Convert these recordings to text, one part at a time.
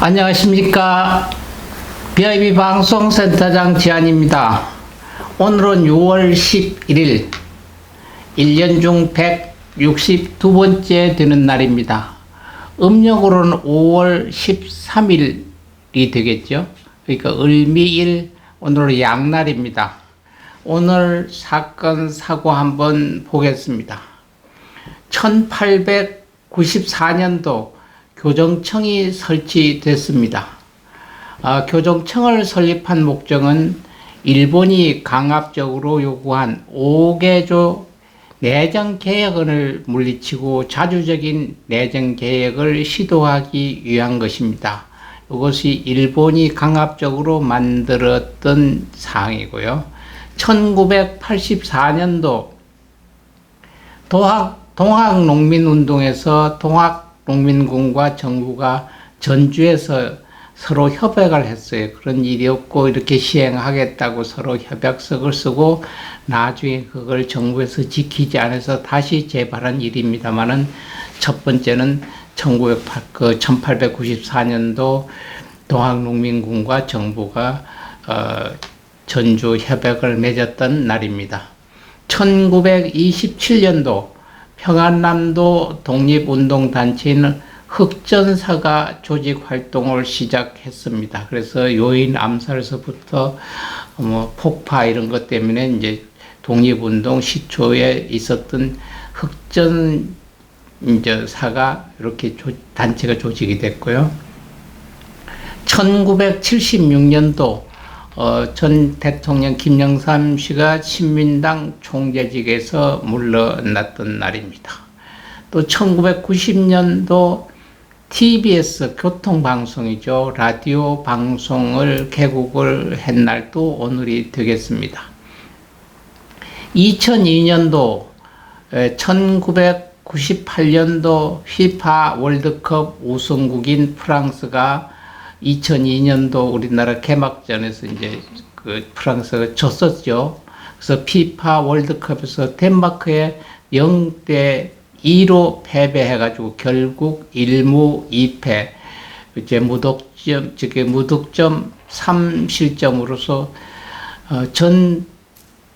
안녕하십니까. BIB 방송센터장 지한입니다. 오늘은 6월 11일 1년 중 162번째 되는 날입니다. 음력으로는 5월 13일이 되겠죠. 그러니까 을미일, 오늘은 양날입니다. 오늘 사건 사고 한번 보겠습니다. 1894년도 교정청이 설치됐습니다. 교정청을 설립한 목적은 일본이 강압적으로 요구한 5개조 내정개혁을 물리치고 자주적인 내정개혁을 시도하기 위한 것입니다. 이것이 일본이 강압적으로 만들었던 사항이고요. 1984년도 동학농민운동에서 동학농민군과 정부가 전주에서 서로 협약을 했어요. 그런 일이 없고 이렇게 시행하겠다고 서로 협약서를 쓰고 나중에 그걸 정부에서 지키지 않아서 다시 재발한 일입니다만은, 첫 번째는 1894년도 동학농민군과 정부가 전주 협약을 맺었던 날입니다. 1927년도 평안남도 독립운동단체인 흑전사가 조직활동을 시작했습니다. 그래서 요인 암살서부터 폭파 이런 것 때문에 이제 독립운동 시초에 있었던 흑전사가 이렇게 단체가 조직이 됐고요. 1976년도 전 대통령 김영삼 씨가 신민당 총재직에서 물러났던 날입니다. 또 1990년도 TBS 교통방송이죠. 라디오 방송을 개국을 한 날도 오늘이 되겠습니다. 2002년도 1998년도 FIFA 월드컵 우승국인 프랑스가 2002년도 우리나라 개막전에서 이제 프랑스가 졌었죠. 그래서 피파 월드컵에서 덴마크에 0대2로 패배해가지고 결국 1무 2패, 이제 무득점 3실점으로서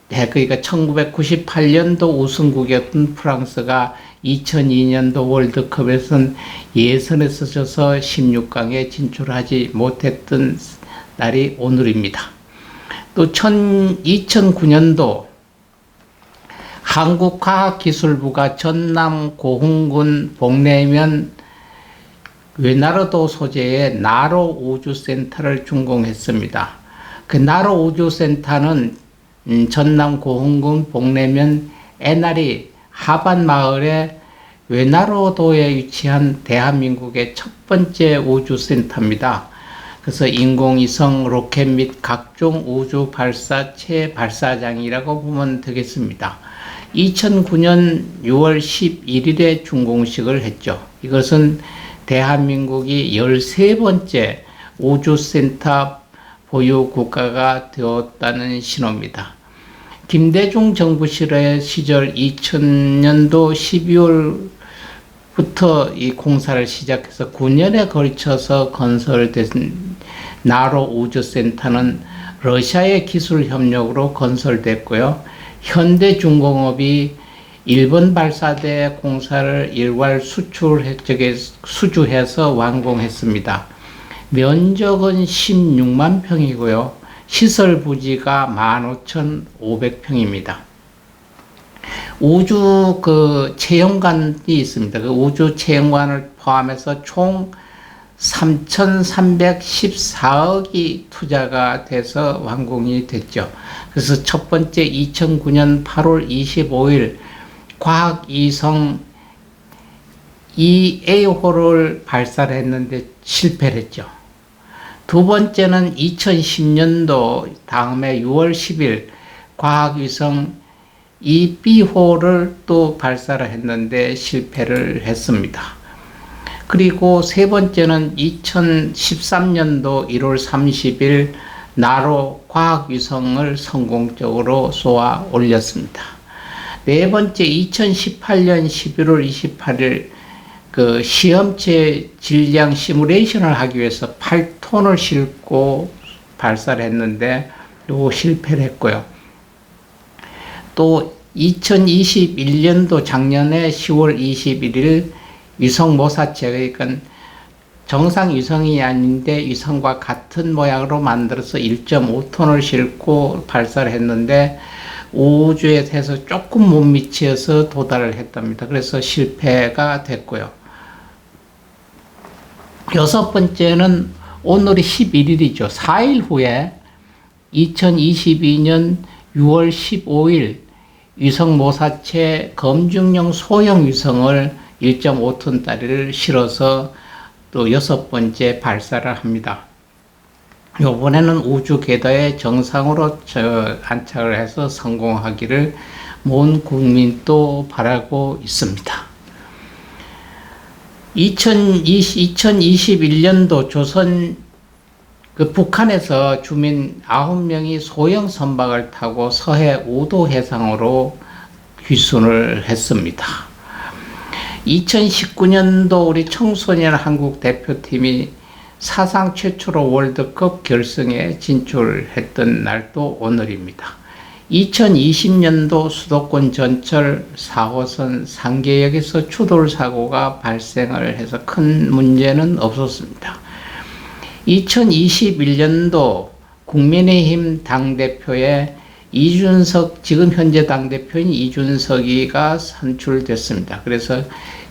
그러니까 1998년도 우승국이었던 프랑스가 2002년도 월드컵에서는 예선에서 져서 16강에 진출하지 못했던 날이 오늘입니다. 또 2009년도 한국과학기술부가 전남 고흥군 복내면 외나로도 소재의 나로 우주센터를 준공했습니다. 그 나로 우주센터는 전남 고흥군 복내면 애나리 하반마을의 외나로도에 위치한 대한민국의 첫 번째 우주센터입니다. 그래서 인공위성, 로켓 및 각종 우주 발사체 발사장이라고 보면 되겠습니다. 2009년 6월 11일에 준공식을 했죠. 이것은 대한민국이 13번째 우주센터 보유 국가가 되었다는 신호입니다. 김대중 정부 시절 2000년도 12월부터 이 공사를 시작해서 9년에 걸쳐서 건설된 나로 우주센터는 러시아의 기술 협력으로 건설됐고요. 현대중공업이 일본 발사대 공사를 일괄 수주해서 완공했습니다. 면적은 16만 평이고요. 시설 부지가 15,500평입니다. 우주 체험관이 있습니다. 그 우주 체험관을 포함해서 총 3,314억이 투자가 돼서 완공이 됐죠. 그래서 첫 번째 2009년 8월 25일 과학위성 EA호를 발사를 했는데 실패를 했죠. 두 번째는 2010년도 다음에 6월 10일 과학위성 EB호를 또 발사를 했는데 실패를 했습니다. 그리고 세 번째는 2013년도 1월 30일 나로 과학위성을 성공적으로 쏘아 올렸습니다. 네 번째 2018년 11월 28일 그 시험체 질량 시뮬레이션을 하기 위해서 8톤을 싣고 발사를 했는데 또 실패를 했고요. 또 2021년도 작년에 10월 21일 위성 모사체, 그러니까 정상 위성이 아닌데 위성과 같은 모양으로 만들어서 1.5톤을 싣고 발사를 했는데 우주에서 조금 못 미쳐서 도달을 했답니다. 그래서 실패가 됐고요. 여섯 번째는 오늘이 11일이죠. 4일 후에 2022년 6월 15일 위성 모사체 검증용 소형 위성을 1.5톤짜리를 실어서 또 여섯 번째 발사를 합니다. 이번에는 우주 궤도에 정상으로 안착을 해서 성공하기를 모든 국민도 바라고 있습니다. 2021년도 조선 북한에서 주민 9명이 소형 선박을 타고 서해 5도 해상으로 귀순을 했습니다. 2019년도 우리 청소년 한국 대표팀이 사상 최초로 월드컵 결승에 진출했던 날도 오늘입니다. 2020년도 수도권 전철 4호선 상계역에서 추돌 사고가 발생을 해서 큰 문제는 없었습니다. 2021년도 국민의힘 당대표에 이준석, 지금 현재 당대표인 이준석이가 선출됐습니다. 그래서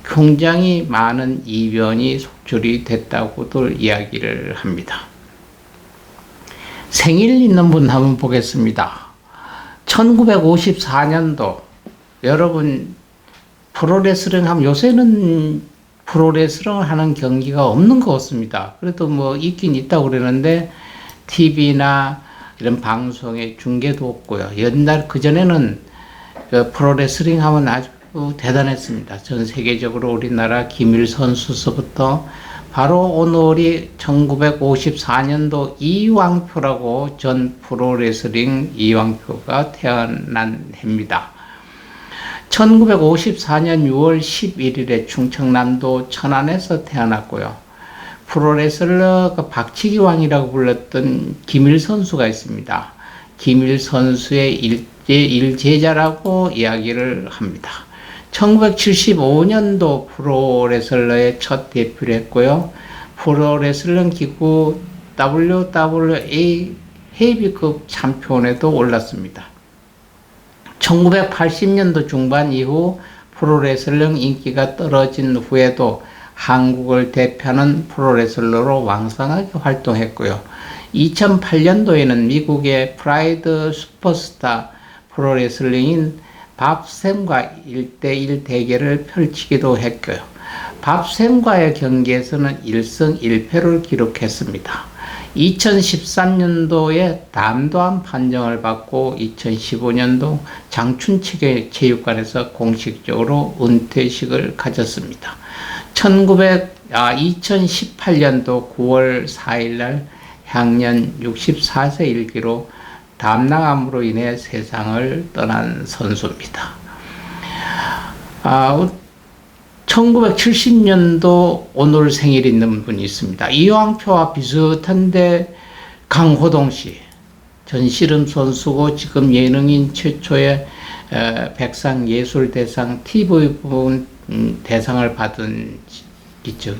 굉장히 많은 이변이 속출이 됐다고들 이야기를 합니다. 생일 있는 분 한번 보겠습니다. 1954년도 여러분 프로레슬링 하면 요새는 프로레슬링을 하는 경기가 없는 것 같습니다. 그래도 뭐 있긴 있다고 그러는데 TV나 이런 방송에 중계도 없고요. 옛날 그전에는 그 프로레슬링 하면 아주 대단했습니다. 전 세계적으로 우리나라 김일 선수서부터 바로 오늘이 1954년도 이왕표라고 전 프로레슬링 이왕표가 태어난 해입니다. 1954년 6월 11일에 충청남도 천안에서 태어났고요. 프로레슬러 박치기 왕이라고 불렀던 김일 선수가 있습니다. 김일 선수의 일제자라고 이야기를 합니다. 1975년도 프로레슬러의 첫 데뷔를 했고요. 프로레슬링 기구 WWA 헤비급 챔피언에도 올랐습니다. 1980년도 중반 이후 프로레슬링 인기가 떨어진 후에도 한국을 대표하는 프로레슬러로 왕성하게 활동했고요. 2008년도에는 미국의 프라이드 슈퍼스타 프로레슬링인 밥샘과 1대1 대결을 펼치기도 했고요. 밥샘과의 경기에서는 1승 1패를 기록했습니다. 2013년도에 담도암 판정을 받고 2015년도 장춘체육관에서 공식적으로 은퇴식을 가졌습니다. 2018년도 9월 4일날 향년 64세 일기로 담낭암으로 인해 세상을 떠난 선수입니다. 1970년도 오늘 생일 있는 분이 있습니다. 이왕표와 비슷한데 강호동 씨, 전씨름 선수고 지금 예능인 최초의 백상예술대상 TV 부분 대상을 받은 있죠.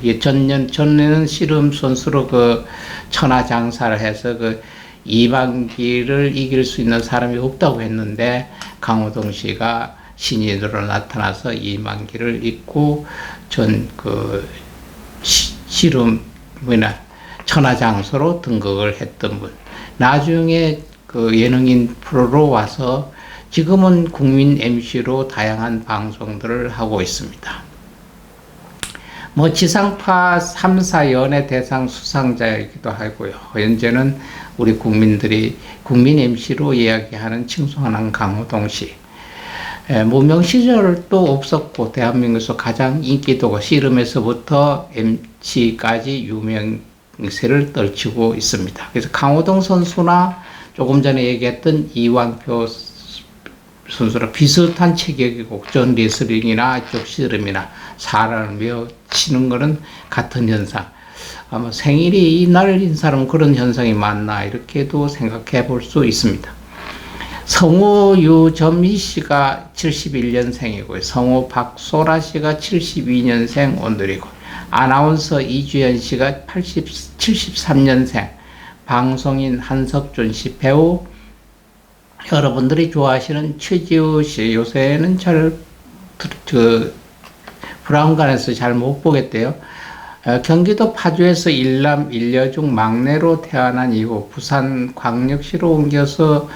전에는 씨름 선수로 그 천하장사를 해서 그 이방기를 이길 수 있는 사람이 없다고 했는데 강호동 씨가 신인으로 나타나서 이방기를 잇고 씨름이나 천하장사로 등극을 했던 분. 나중에 그 예능인 프로로 와서 지금은 국민 MC로 다양한 방송들을 하고 있습니다. 뭐 지상파 3사 연예대상 수상자이기도 하고요. 현재는 우리 국민들이 국민 MC로 이야기하는 칭송하는 강호동 씨. 무명 시절도 없었고 대한민국에서 가장 인기도가 씨름에서부터 MC까지 유명세를 떨치고 있습니다. 그래서 강호동 선수나 조금 전에 얘기했던 이왕표 선수랑 비슷한 체격이고 전 레슬링이나 이쪽 씨름이나 사람을 메어 치는 거는 같은 현상. 아마 생일이 이날인 사람은 그런 현상이 많나 이렇게도 생각해 볼 수 있습니다. 성우 유점희 씨가 71년생이고요. 성우 박소라 씨가 72년생 오늘이고, 아나운서 이주연 씨가 73년생, 방송인 한석준 씨, 배우 여러분들이 좋아하시는 최지우 씨, 요새는 브라운관에서 잘 못 보겠대요. 경기도 파주에서 일남 일녀 중 막내로 태어난 이후 부산 광역시로 옮겨서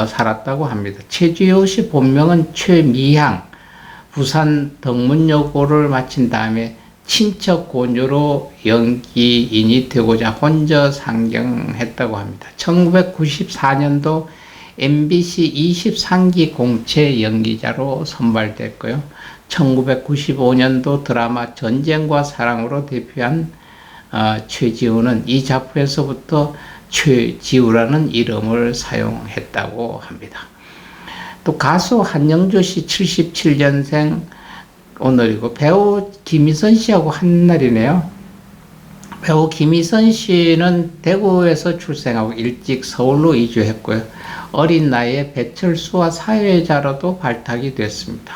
살았다고 합니다. 최지우 씨 본명은 최미향. 부산 덕문여고를 마친 다음에 친척 고녀로 연기인이 되고자 혼자 상경했다고 합니다. 1994년도 MBC 23기 공채 연기자로 선발됐고요. 1995년도 드라마 전쟁과 사랑으로 데뷔한 최지우는 이 작품에서부터 최지우라는 이름을 사용했다고 합니다. 또 가수 한영조 씨 77년생 오늘이고, 배우 김희선 씨하고 한 날이네요. 배우 김희선 씨는 대구에서 출생하고 일찍 서울로 이주했고요. 어린 나이에 배철수와 사회자로도 발탁이 됐습니다.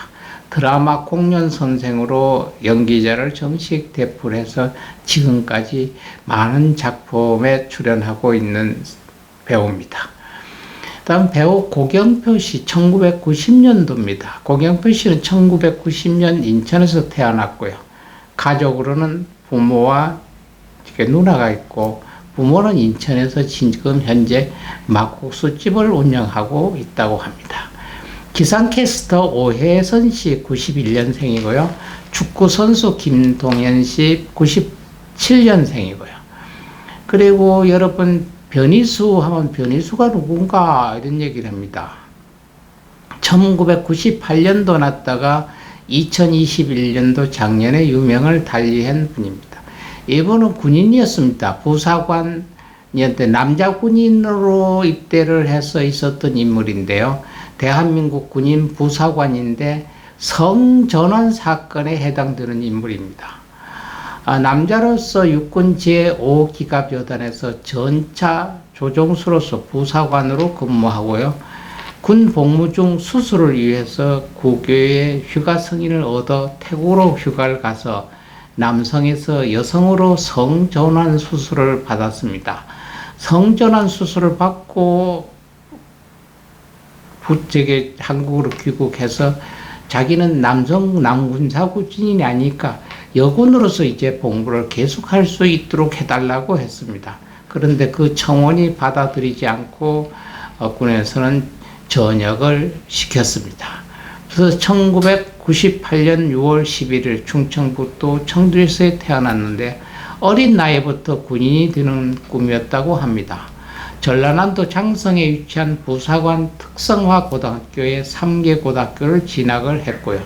드라마 공연선생으로 연기자를 정식 대풀해서 지금까지 많은 작품에 출연하고 있는 배우입니다. 다음 배우 고경표 씨 1990년도입니다. 고경표 씨는 1990년 인천에서 태어났고요. 가족으로는 부모와 누나가 있고, 부모는 인천에서 지금 현재 막국수집을 운영하고 있다고 합니다. 기상캐스터 오혜선 씨 91년생이고요. 축구선수 김동현 씨 97년생이고요. 그리고 여러분, 변희수 하면 변희수가 누군가 이런 얘기를 합니다. 1998년도 났다가 2021년도 작년에 유명을 달리한 분입니다. 이분은 군인이었습니다. 부사관이었는데 남자 군인으로 입대를 해서 있었던 인물인데요. 대한민국 군인 부사관인데 성전환 사건에 해당되는 인물입니다. 남자로서 육군 제5기갑여단에서 전차 조종수로서 부사관으로 근무하고요. 군 복무 중 수술을 위해서 국외에 휴가 승인을 얻어 태국으로 휴가를 가서 남성에서 여성으로 성전환 수술을 받았습니다. 성전환 수술을 받고 한국으로 귀국해서 자기는 남군사 군인이 아니까 여군으로서 이제 복무를 계속할 수 있도록 해달라고 했습니다. 그런데 그 청원이 받아들이지 않고 군에서는 전역을 시켰습니다. 그래서 1998년 6월 11일 충청북도 청주에서 태어났는데 어린 나이부터 군인이 되는 꿈이었다고 합니다. 전라남도 장성에 위치한 부사관 특성화 고등학교에 3개 고등학교를 진학을 했고요.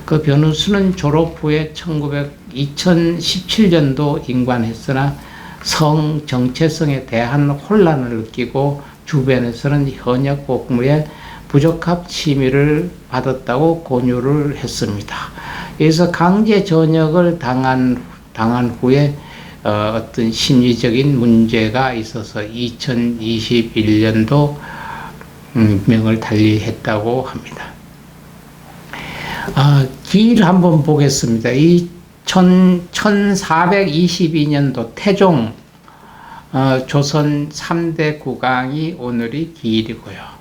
그 변우수는 졸업 후에 2017년도 임관했으나 성 정체성에 대한 혼란을 느끼고 주변에서는 현역 복무에 부적합 취미를 받았다고 권유를 했습니다. 그래서 강제 전역을 당한 후에 어떤 심리적인 문제가 있어서 2021년도 명을 달리했다고 합니다. 길 한번 보겠습니다. 1422년도 태종 조선 3대 국왕이 오늘이 기일이고요.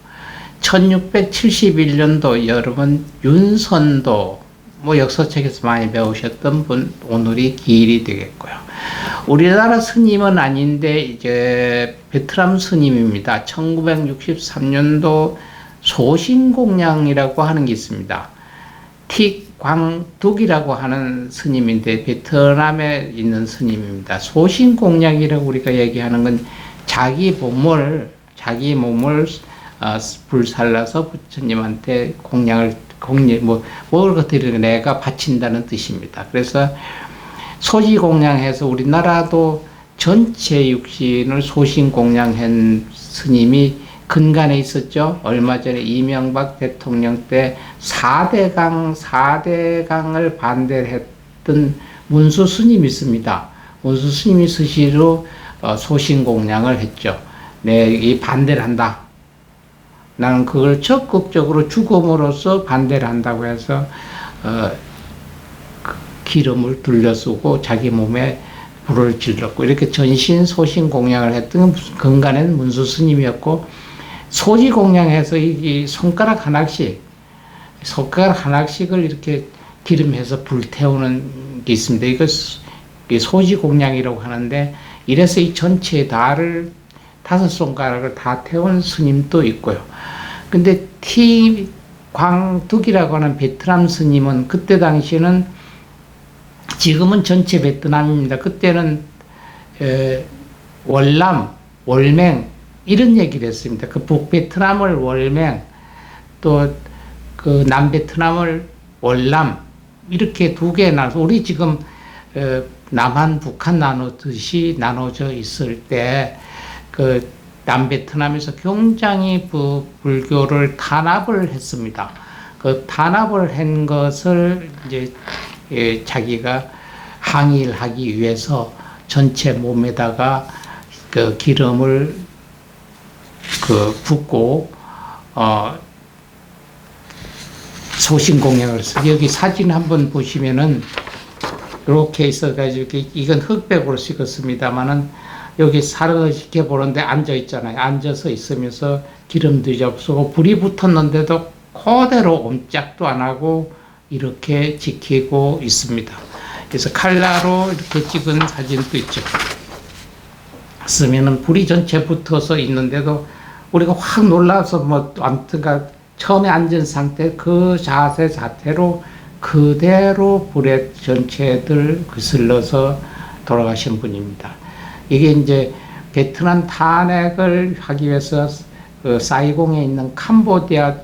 1671년도 여러분 윤선도 역사책에서 많이 배우셨던 분 오늘이 기일이 되겠고요. 우리나라 스님은 아닌데 이제 베트남 스님입니다. 1963년도 소신공양이라고 하는 게 있습니다. 틱광둑이라고 하는 스님인데 베트남에 있는 스님입니다. 소신공양이라고 우리가 얘기하는 건 자기 몸을 불살라서 부처님한테 뭘 드리는 내가 바친다는 뜻입니다. 그래서 소지공양해서 우리나라도 전체 육신을 소신공양한 스님이 근간에 있었죠. 얼마 전에 이명박 대통령 때 4대강을 반대했던 문수 스님이 있습니다. 문수 스님이 스시로 소신 공양을 했죠. 네, 이 반대를 한다. 나는 그걸 적극적으로 죽음으로써 반대를 한다고 해서 기름을 둘러쓰고 자기 몸에 불을 질렀고 이렇게 전신 소신 공양을 했던 근간에는 문수 스님이었고, 소지 공양해서 이 손가락 하나씩을 이렇게 기름해서 불태우는 게 있습니다. 이거 소지 공양이라고 하는데, 이래서 이 전체 다를 5손가락을 다 태운 스님도 있고요. 근데 티광득이라고 하는 베트남 스님은 그때 당시에는, 지금은 전체 베트남입니다. 그때는 월남, 월맹 이런 얘기를 했습니다. 그 북베트남을 월맹, 또 그 남베트남을 월남 이렇게 두 개 나눠서, 우리 지금 남한, 북한 나누듯이 나눠져 있을 때 그 남베트남에서 굉장히 불교를 탄압을 했습니다. 그 탄압을 한 것을 이제 자기가 항의를 하기 위해서 전체 몸에다가 그 기름을 붓고 소신 공양을 해서, 여기 사진 한번 보시면은 이렇게 있어가지고, 이건 흑백으로 찍었습니다만은 여기 사르르 지켜보는데 앉아 있잖아요. 앉아서 있으면서 기름 뒤잡수고 불이 붙었는데도 그대로 옴짝도 안 하고 이렇게 지키고 있습니다. 그래서 칼라로 이렇게 찍은 사진도 있죠. 쓰면은 불이 전체 붙어서 있는데도 우리가 확 놀라서 아무튼가 처음에 앉은 상태 그 자세로 그대로 불에 전체들 거슬러서 돌아가신 분입니다. 이게 이제 베트남 탄핵을 하기 위해서 그 사이공에 있는 캄보디아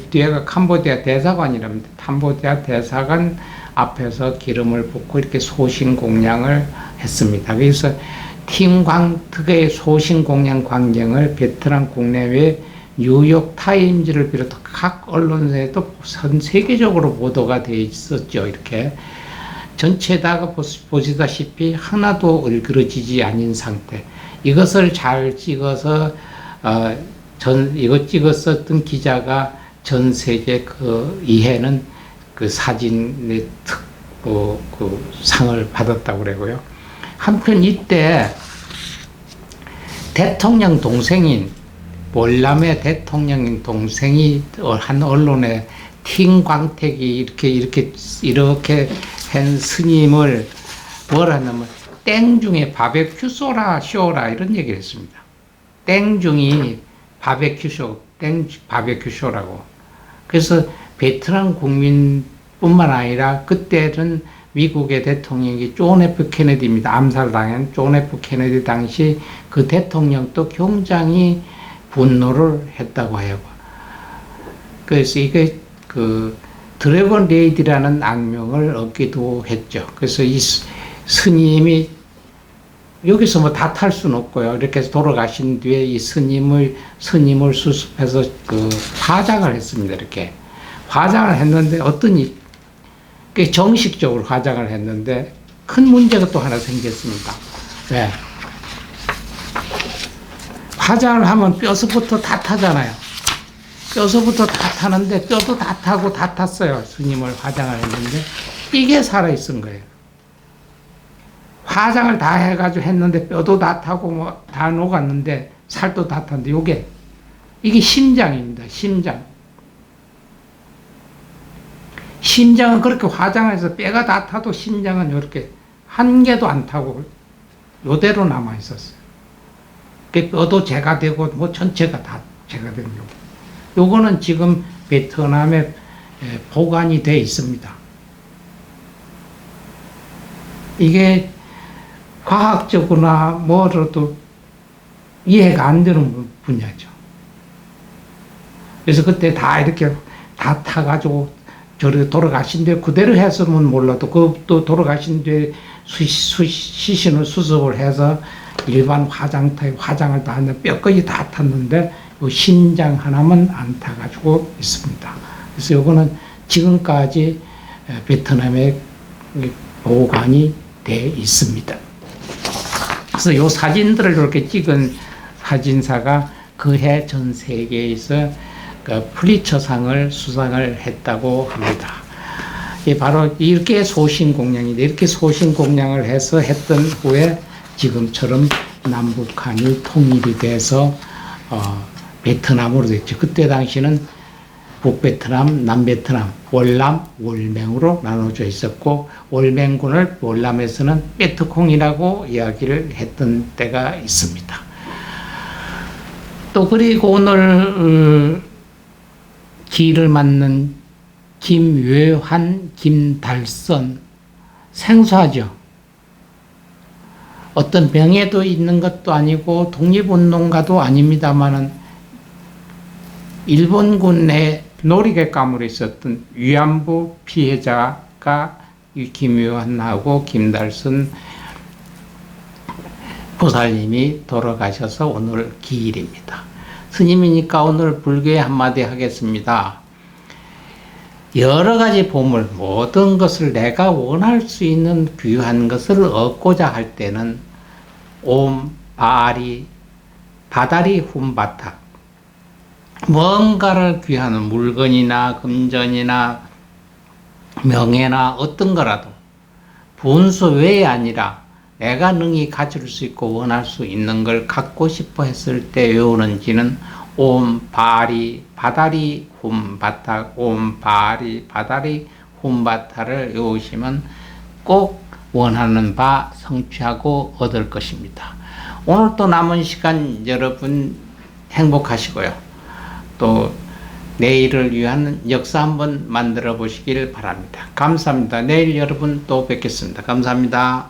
뒤에가 캄보디아 대사관이랍니다. 캄보디아 대사관 앞에서 기름을 붓고 이렇게 소신 공양을 했습니다. 그래서 팀광특의 소신 공양 광경을 베트남 국내외 뉴욕 타임즈를 비롯한 각 언론사에도 전 세계적으로 보도가 되어 있었죠. 이렇게 전체다가 보시다시피 하나도 얼그러지지 않은 상태. 이것을 잘 찍어서 이거 찍었었던 기자가 전 세계 이해는 그 사진의 상을 받았다고 그러고요. 한편 이때 대통령 동생인, 월남의 대통령 동생이 한 언론에 팅광택이 이렇게 한 스님을 뭐라 하냐면 땡중에 바베큐 쇼라 이런 얘기를 했습니다. 땡중이 바베큐 쇼라고. 그래서 베트남 국민뿐만 아니라 그때는 미국의 대통령이 존 F 케네디입니다. 암살당한 존 F 케네디 당시 그 대통령도 굉장히 분노를 했다고 해요. 그래서 이게 드래곤 레이디라는 악명을 얻기도 했죠. 그래서 이 스님이 여기서 다 탈 수는 없고요. 이렇게 해서 돌아가신 뒤에 이 스님을 수습해서 화장을 했습니다. 이렇게 화장을 했는데 정식적으로 화장을 했는데 큰 문제가 또 하나 생겼습니다. 네. 화장을 하면 뼈서부터 다 타잖아요. 뼈서부터 다 타는데 뼈도 다 타고 다 탔어요. 스님을 화장을 했는데 이게 살아있은 거예요. 화장을 다 해가지고 했는데 뼈도 다 타고 다 녹았는데 살도 다 탔는데 이게 심장입니다. 심장은 그렇게 화장해서 뼈가 다 타도 심장은 이렇게 한 개도 안 타고 이대로 남아 있었어요. 뼈도 제가 되고 전체가 다 제가 된 요거는 지금 베트남에 보관이 되어 있습니다. 이게 과학적으로나 뭐라도 이해가 안 되는 분야죠. 그래서 그때 다 이렇게 다 타가지고 저렇게 돌아가신 뒤에 그대로 했으면 몰라도 또 돌아가신 뒤에 시신을 수습을 해서 일반 화장터에 화장을 다 했는데 뼈까지 다 탔는데 요 심장 하나만 안 타가지고 있습니다. 그래서 요거는 지금까지 베트남에 보관이 돼 있습니다. 그래서 요 사진들을 이렇게 찍은 사진사가 그해 전 세계에서 그 플리처상을 수상을 했다고 합니다. 바로 이렇게 소신공양인데, 이렇게 소신공양을 해서 했던 후에 지금처럼 남북한이 통일이 돼서 베트남으로 됐죠. 그때 당시는 북베트남, 남베트남, 월남, 월맹으로 나눠져 있었고, 월맹군을 월남에서는 빼트콩이라고 이야기를 했던 때가 있습니다. 또 그리고 오늘 기를 맞는 김외환, 김달선, 생소하죠. 어떤 병에도 있는 것도 아니고 독립운동가도 아닙니다만은 일본군 내 놀이객감으로 있었던 위안부 피해자가 이 김외환하고 김달선 보살님이 돌아가셔서 오늘 기일입니다. 스님이니까 오늘 불교에 한마디 하겠습니다. 여러 가지 보물, 모든 것을 내가 원할 수 있는 귀한 것을 얻고자 할 때는 옴, 바리, 바다리, 훔바타, 뭔가를 귀한 물건이나 금전이나 명예나 어떤 거라도 분수 외에 아니라 내가 능히 가질 수 있고 원할 수 있는 걸 갖고 싶어 했을 때 외우는 지는 옴 바리 바다리 훔바타, 옴 바리 바다리 훔바타를 외우시면 꼭 원하는 바 성취하고 얻을 것입니다. 오늘 또 남은 시간 여러분 행복하시고요. 또 내일을 위한 역사 한번 만들어 보시길 바랍니다. 감사합니다. 내일 여러분 또 뵙겠습니다. 감사합니다.